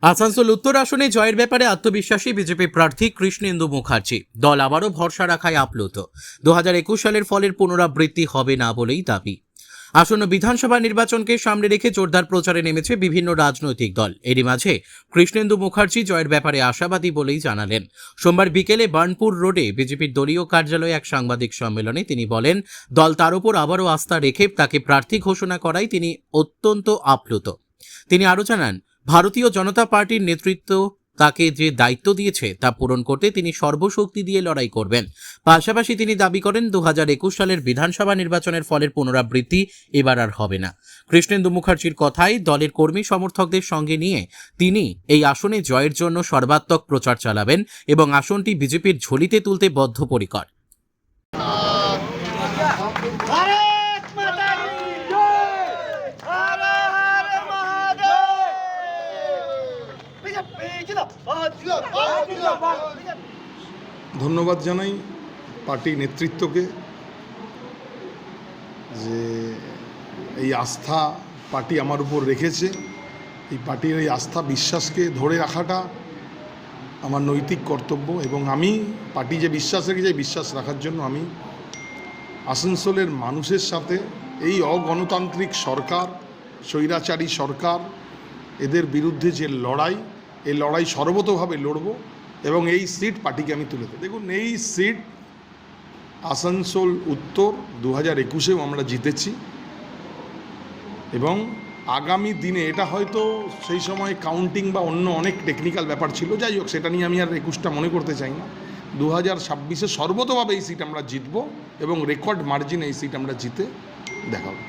আসানসোল উত্তর আসনে জয়ের ব্যাপারে আত্মবিশ্বাসী বিজেপি প্রার্থী কৃষ্ণেন্দু মুখার্জি। দল আবারও ভরসা রাখায় আপ্লুত। 2021 সালের ফলের পুনরাবৃত্তি হবে না বলেই দাবি। আসন্ন বিধানসভা নির্বাচনকে সামনে রেখে জোরদার প্রচারে নেমেছে বিভিন্ন রাজনৈতিক দল। এরই মাঝে কৃষ্ণেন্দু মুখার্জি জয়ের ব্যাপারে আশাবাদী বলেই জানালেন। সোমবার বিকেলে বার্নপুর রোডে বিজেপির দলীয় কার্যালয়ে এক সাংবাদিক সম্মেলনে তিনি বলেন, দল তার উপর আবারও আস্থা রেখে তাকে প্রার্থী ঘোষণা করায় তিনি অত্যন্ত আপ্লুত। তিনি আরও জানান, ভারতীয় জনতা পার্টির নেতৃত্ব তাকে যে দায়িত্ব দিয়েছে তা পূরণ করতে তিনি সর্বশক্তি দিয়ে লড়াই করবেন। পাশাপাশি তিনি দাবি করেন 2021 সালের বিধানসভা নির্বাচনের ফলের পুনরাবৃত্তি এবার আর হবে না। কৃষ্ণেন্দু মুখার্জির কথায় দলের কর্মী সমর্থকদের সঙ্গে নিয়ে তিনি এই আসনে জয়ের জন্য সর্বাত্মক প্রচার চালাবেন এবং আসনটি বিজেপির ঝুলিতে তুলতে বদ্ধপরিকর। ধন্যবাদ জানাই পার্টি নেতৃত্বকে যে এই আস্থা পার্টি আমার উপর রেখেছে। এই পার্টির এই আস্থা বিশ্বাসকে ধরে রাখাটা আমার নৈতিক কর্তব্য এবং আমি পার্টি যে বিশ্বাস রেখেছে বিশ্বাস রাখার জন্য আমি আসানসোলের মানুষের সাথে এই অগণতান্ত্রিক সরকার, স্বৈরাচারী সরকার, এদের বিরুদ্ধে যে লড়াই, এই লড়াই সর্বতোভাবে লড়ব এবং এই সিট পার্টিকে আমি তুলে দেব। দেখুন, এই সিট আসানসোল উত্তর 2021-এও আমরা জিতেছি এবং আগামী দিনে এটা হয়তো সেই সময় কাউন্টিং বা অন্য অনেক টেকনিক্যাল ব্যাপার ছিল, যাই হোক সেটা নিয়ে আমি আর 21টা মনে করতে চাই না। 2026-এ সর্বতোভাবে এই সিট আমরা জিতব এবং রেকর্ড মার্জিনে এই সিট আমরা জিতে দেখাবো।